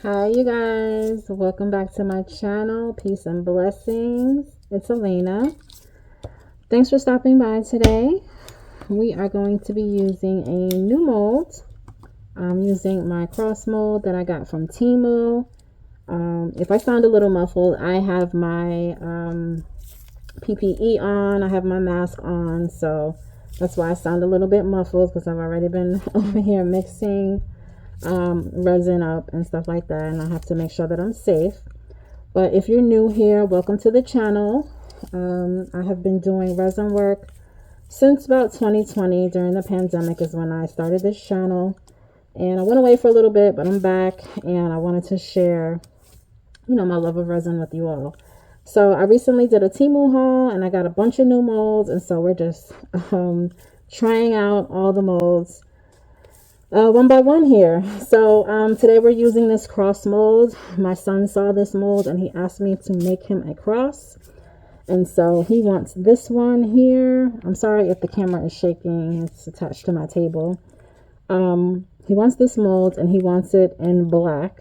Hi, you guys. Welcome back to my channel. Peace and blessings. It's Elena. Thanks for stopping by today. We are going to be using a new mold. I'm using my cross mold that I got from Temu. If I sound a little muffled, I have my PPE on. I have my mask on. So that's why I sound a little bit muffled because I've already been over here mixing resin up and stuff like that, and I have to make sure that I'm safe. But if you're new here, welcome to the channel. I have been doing resin work since about 2020. During the pandemic is when I started this channel, and I went away for a little bit, but I'm back, and I wanted to share my love of resin with you all. So I recently did a Temu haul, and I got a bunch of new molds, and so we're just trying out all the molds one by one here. So today we're using this cross mold. My son saw this mold and he asked me to make him a cross. And so he wants this one here. I'm sorry if the camera is shaking. It's attached to my table. He wants this mold and he wants it in black.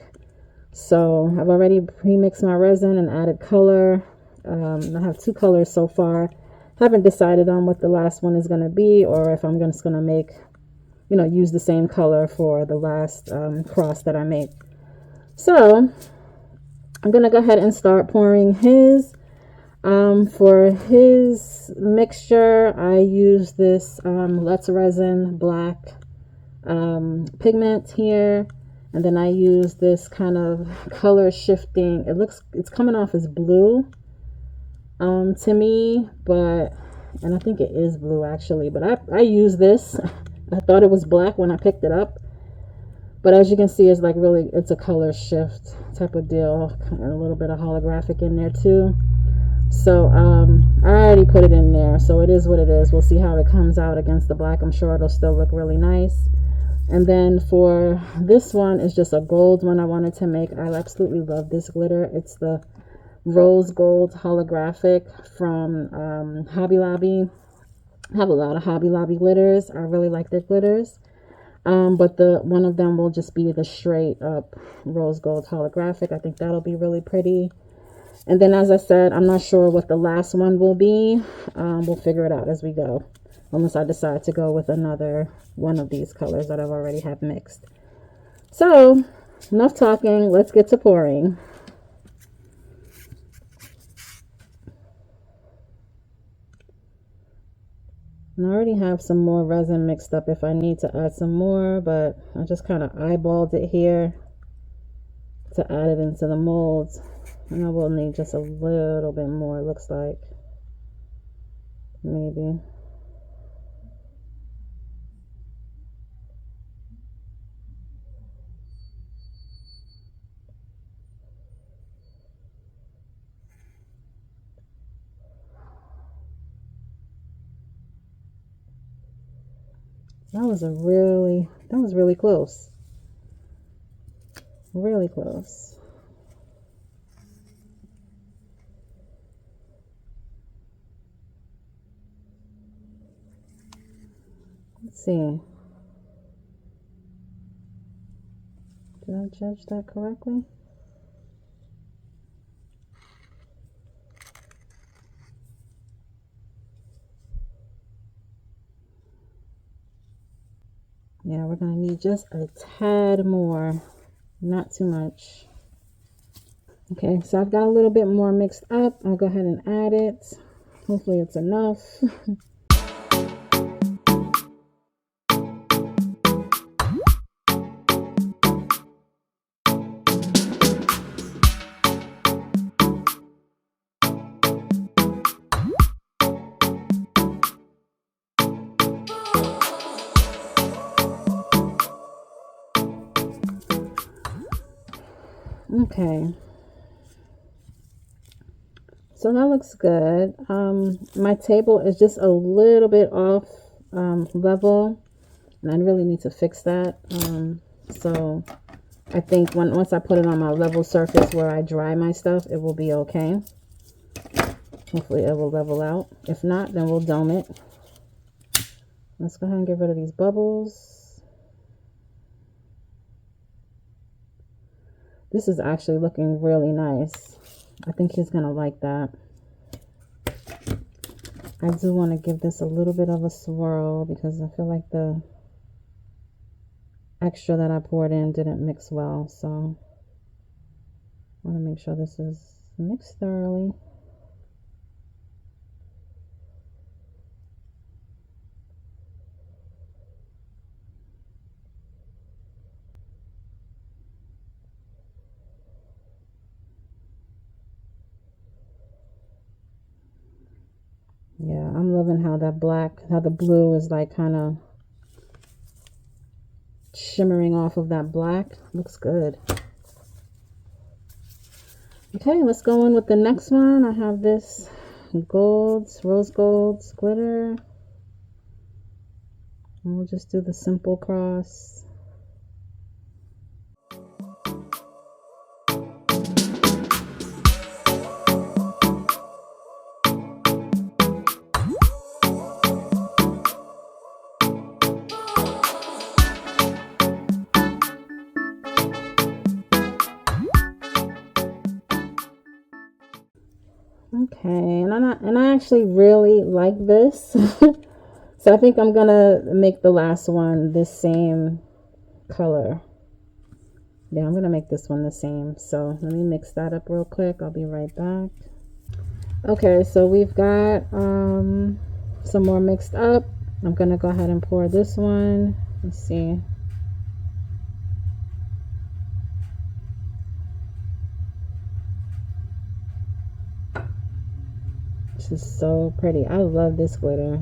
So I've already pre-mixed my resin and added color. I have two colors so far. Haven't decided on what the last one is going to be, or if I'm just going to make use the same color for the last cross that I make. So I'm gonna go ahead and start pouring his. For his mixture, I use this Let's Resin black pigment here, and then I use this kind of color shifting. It's coming off as blue to me, and I think it is blue actually, but I use this. I thought it was black when I picked it up, but as you can see, it's like really, it's a color shift type of deal, and a little bit of holographic in there too. So I already put it in there, so it is what it is. We'll see how it comes out against the black. I'm sure it'll still look really nice. And then for this one, is just a gold one I wanted to make. I absolutely love this glitter. It's the rose gold holographic from Hobby Lobby. I have a lot of Hobby Lobby glitters. I really like their glitters. But the one of them will just be the straight up rose gold holographic. I think that'll be really pretty. And then, as I said, I'm not sure what the last one will be. We'll figure it out as we go, unless I decide to go with another one of these colors that I've already have mixed. So enough talking, let's get to pouring. And I already have some more resin mixed up if I need to add some more, but I just kind of eyeballed it here to add it into the molds. And I will need just a little bit more, it looks like. Maybe. That was really close. Really close. Let's see. Did I judge that correctly? Yeah, we're going to need just a tad more. Not too much. Okay, so I've got a little bit more mixed up. I'll go ahead and add it. Hopefully it's enough. Okay. So that looks good. My table is just a little bit off level, and I really need to fix that. So I think once I put it on my level surface where I dry my stuff, it will be okay. Hopefully it will level out. If not, then we'll dome it. Let's go ahead and get rid of these bubbles. This is actually looking really nice. I think he's gonna like that. I do want to give this a little bit of a swirl because I feel like the extra that I poured in didn't mix well. So I want to make sure this is mixed thoroughly. Yeah, I'm loving how that how the blue is like kind of shimmering off of that black. Looks good. Okay, let's go in with the next one. I have this rose golds glitter. And we'll just do the simple cross. Okay, and I actually really like this. So I think I'm gonna make the last one the same color. Yeah, I'm gonna make this one the same. So let me mix that up real quick. I'll be right back. Okay, so we've got some more mixed up. I'm gonna go ahead and pour this one. Let's see. This is so pretty. I love this glitter.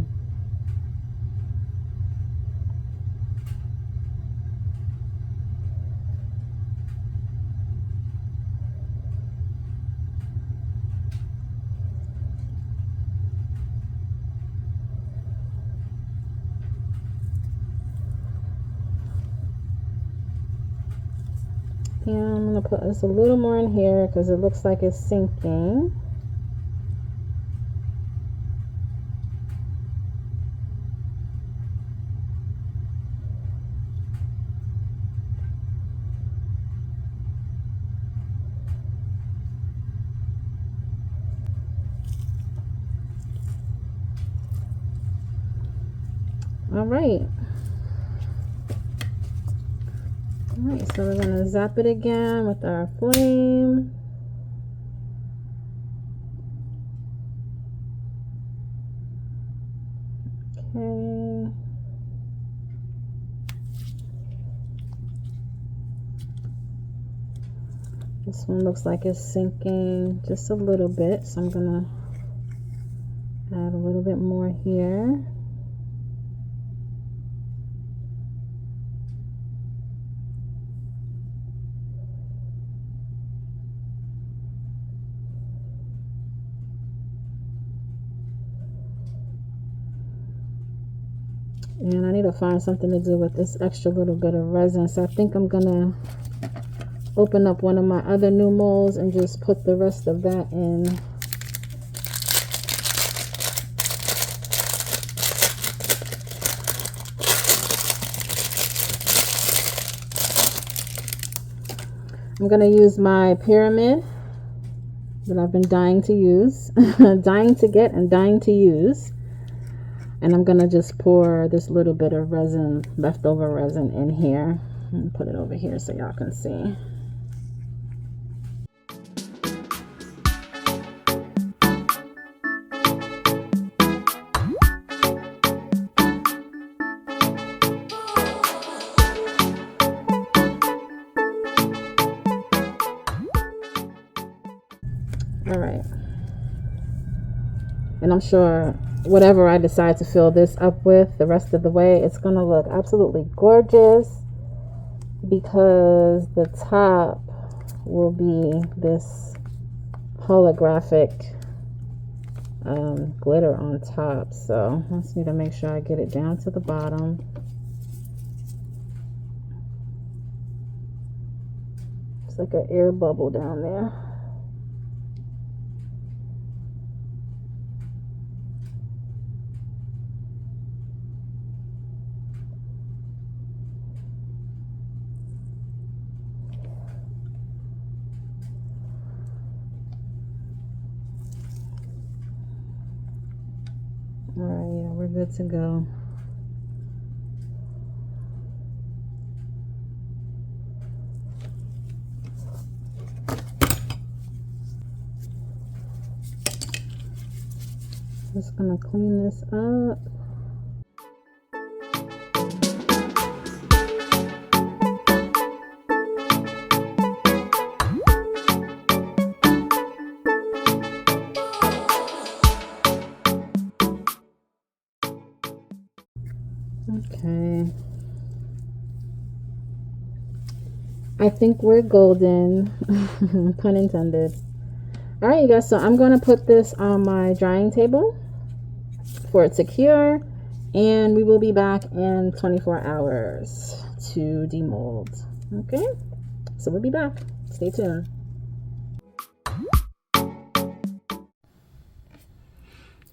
Yeah, I'm gonna put this a little more in here because it looks like it's sinking. All right. Alright, so we're going to zap it again with our flame. Okay. This one looks like it's sinking just a little bit, so I'm going to add a little bit more here. And I need to find something to do with this extra little bit of resin. So I think I'm going to open up one of my other new molds and just put the rest of that in. I'm going to use my pyramid that I've been dying to use, dying to get and dying to use. And I'm going to just pour this little bit of resin, leftover resin in here. And put it over here so y'all can see. All right. And I'm sure whatever I decide to fill this up with the rest of the way, it's going to look absolutely gorgeous because the top will be this holographic glitter on top. So I just need to make sure I get it down to the bottom. It's like an air bubble down there. good to go. Just gonna clean this up. Okay. I think we're golden. Pun intended. Alright, you guys, so I'm going to put this on my drying table for it to cure, and we will be back in 24 hours to demold. Okay, so we'll be back. Stay tuned.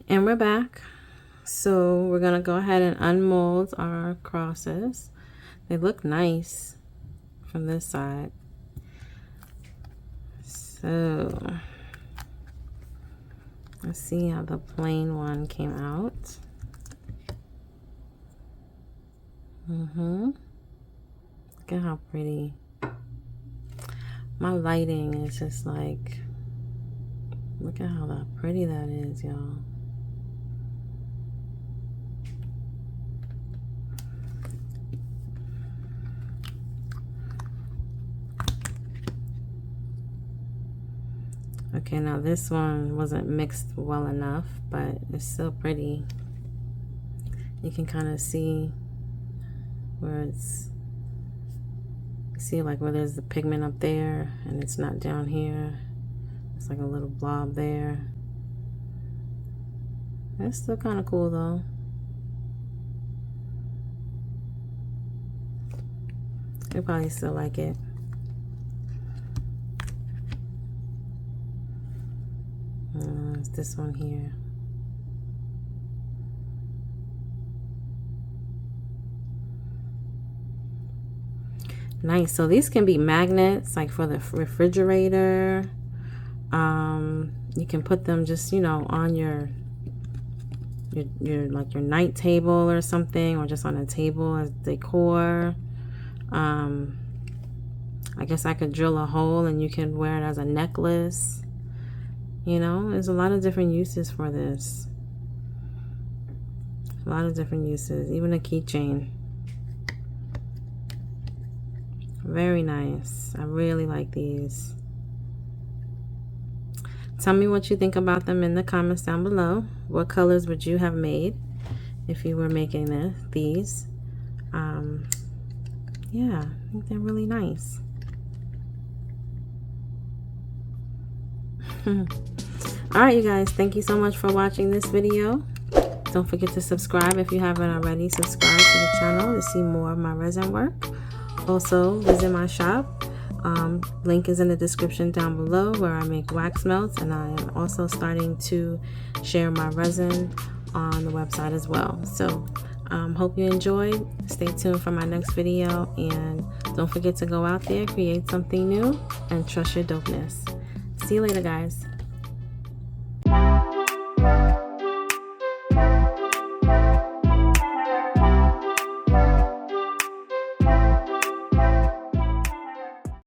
And we're back. So we're going to go ahead and unmold our crosses. They look nice from this side. So let's see how the plain one came out. Look at how pretty. My lighting is just like, look at how pretty that is, y'all. Okay, now this one wasn't mixed well enough, but it's still pretty. You can kind of see where it's, see like where there's the pigment up there and it's not down here. It's like a little blob there. That's still kind of cool though. You probably still like it. It's this one here. Nice. So these can be magnets, like for the refrigerator. You can put them just, you know, on your like your night table or something, or just on a table as decor. I guess I could drill a hole and you can wear it as a necklace. You know, there's a lot of different uses for this. A lot of different uses, even a keychain. Very nice. I really like these. Tell me what you think about them in the comments down below. What colors would you have made if you were making these? Yeah, I think they're really nice. Alright, you guys, thank you so much for watching this video. Don't forget to subscribe if you haven't already. Subscribe to the channel to see more of my resin work. Also, visit my shop. Link is in the description down below, where I make wax melts, and I am also starting to share my resin on the website as well. So hope you enjoyed. Stay tuned for my next video, and don't forget to go out there, create something new, and trust your dopeness. See you later, guys.